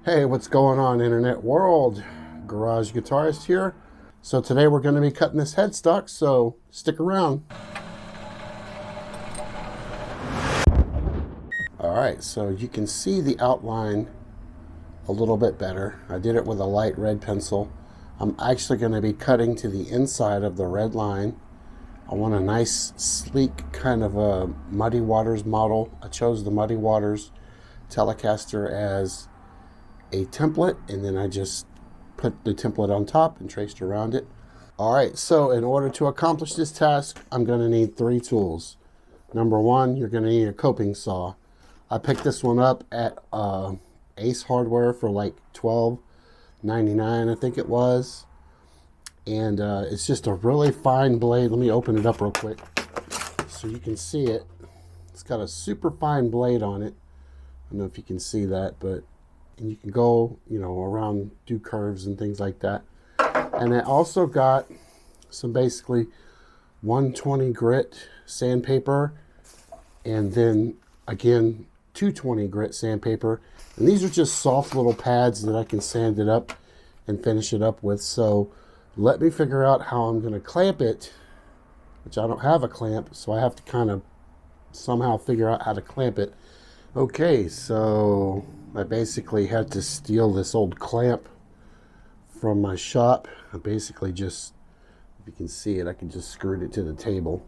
Hey, what's going on, internet world? Garage Guitarist here. So today we're going to be cutting this headstock, so stick around. Alright, so you can see the outline a little bit better. I did it with a light red pencil. I'm actually going to be cutting to the inside of the red line. I want a nice, sleek kind of a Muddy Waters model. I chose the Muddy Waters Telecaster as a template, and then I just put the template on top and traced around it. Alright, so in order to accomplish this task, I'm going to need 3 tools. Number 1, you're going to need a coping saw. I picked this one up at Ace Hardware for like $12.99, I think it was. And it's just a really fine blade. Let me open it up real quick so you can see it. It's got a super fine blade on it. I don't know if you can see that, but and you can go, around, do curves and things like that. And I also got some basically 120 grit sandpaper, and then again 220 grit sandpaper. And these are just soft little pads that I can sand it up and finish it up with. So let me figure out how I'm going to clamp it, which I don't have a clamp, so I have to kind of somehow figure out how to clamp it. Okay, so I basically had to steal this old clamp from my shop. I basically just, if you can see it, I can just screw it to the table.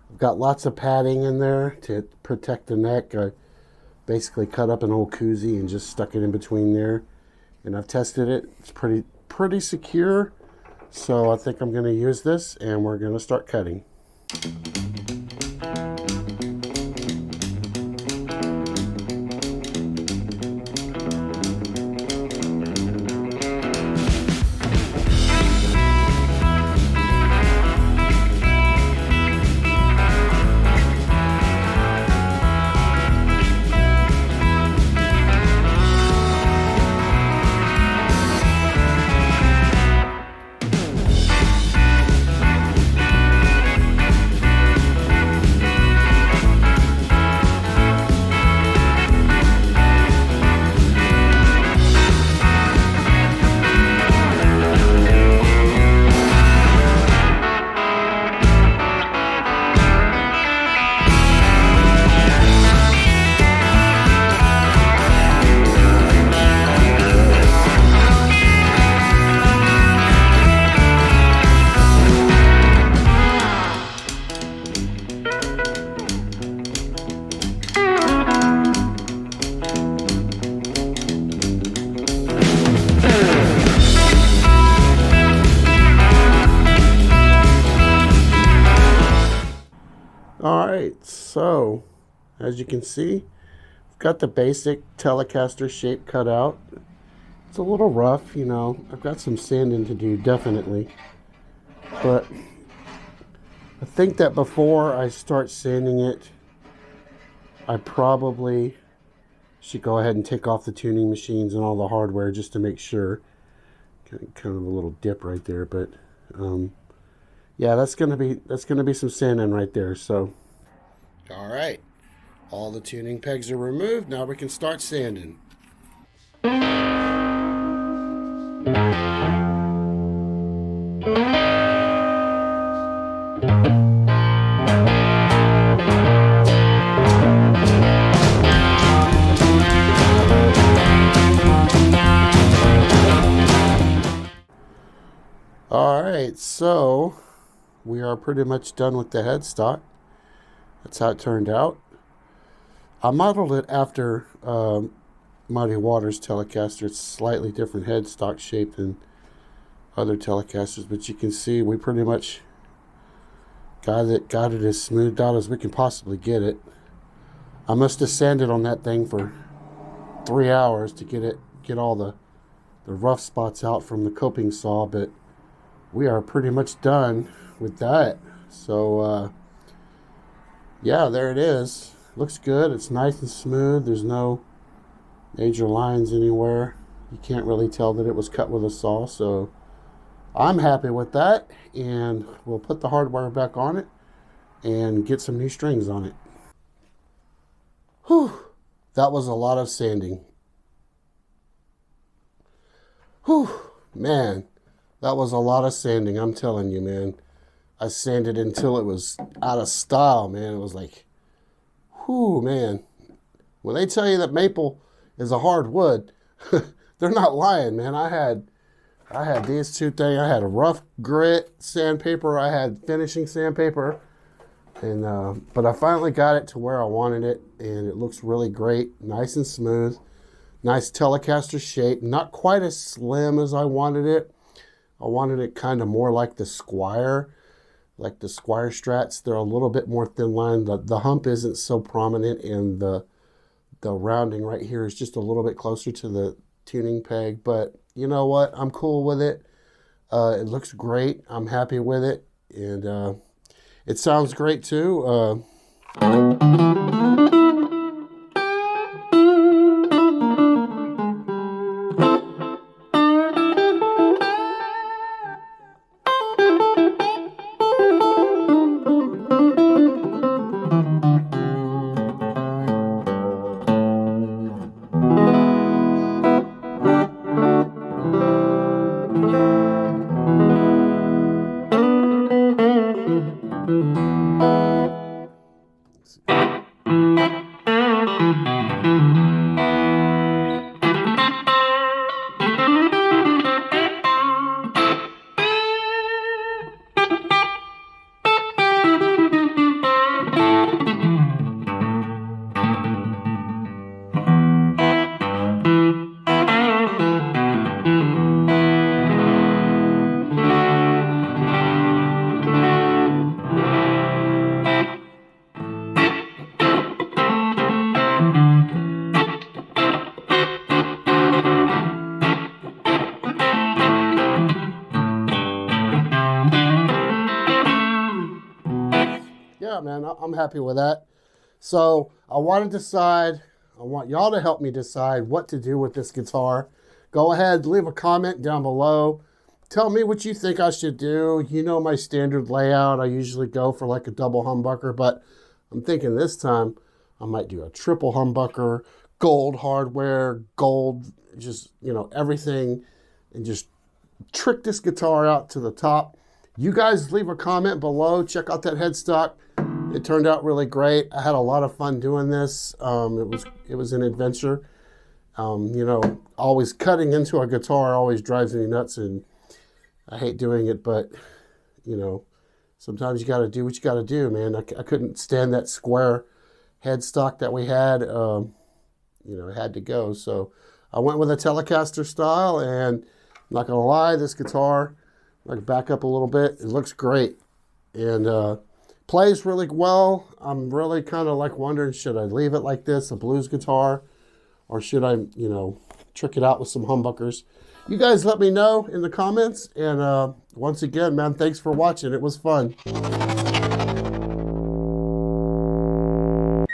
I've got lots of padding in there to protect the neck. I basically cut up an old koozie and just stuck it in between there. And I've tested it. It's pretty secure. So I think I'm going to use this, and we're going to start cutting. Alright, so as you can see, I've got the basic Telecaster shape cut out. It's a little rough, I've got some sanding to do, definitely. But I think that before I start sanding it, I probably should go ahead and take off the tuning machines and all the hardware just to make sure. Kind of a little dip right there, but yeah, that's gonna be some sanding right there. So, all right, all the tuning pegs are removed. Now we can start sanding. All right, so we are pretty much done with the headstock. That's how it turned out. I modeled it after Muddy Waters Telecaster. It's slightly different headstock shape than other Telecasters, but you can see we pretty much got it as smoothed out as we can possibly get it. I must have sanded on that thing for 3 hours to get all the rough spots out from the coping saw, but we are pretty much done with that. So yeah, there it is. Looks good. It's nice and smooth. There's no major lines anywhere. You can't really tell that it was cut with a saw, so I'm happy with that, and we'll put the hardware back on it and get some new strings on it. Whew, that was a lot of sanding. Whew, man, that was a lot of sanding. I'm telling you, man. I sanded until it was out of style, man. It was like, whew, man. When they tell you that maple is a hard wood, they're not lying, man. I had these two things. I had a rough grit sandpaper. I had finishing sandpaper. And but I finally got it to where I wanted it, and it looks really great, nice and smooth, nice Telecaster shape, not quite as slim as I wanted it. I wanted it kind of more like the Squire Strats. They're a little bit more thin line. The hump isn't so prominent, and the rounding right here is just a little bit closer to the tuning peg. But you know what? I'm cool with it. It looks great. I'm happy with it, and it sounds great too. Yeah, man, I'm happy with that. So I want y'all to help me decide what to do with this guitar. Go ahead, leave a comment down below. Tell me what you think I should do. You know my standard layout. I usually go for like a double humbucker, but I'm thinking this time I might do a triple humbucker, gold hardware, gold, just, you know, everything, and just trick this guitar out to the top. You guys leave a comment below. Check out that headstock. It turned out really great. I had a lot of fun doing this. It was an adventure. You know, always cutting into a guitar always drives me nuts, and I hate doing it, but, you know, sometimes you got to do what you got to do, man. I couldn't stand that square headstock that we had. You know, it had to go. So I went with a Telecaster style, and I'm not going to lie, this guitar, I can back up a little bit. It looks great, and plays really well. I'm really kind of like wondering, should I leave it like this, a blues guitar, or should I, you know, trick it out with some humbuckers? You guys let me know in the comments. And once again, man, thanks for watching. It was fun.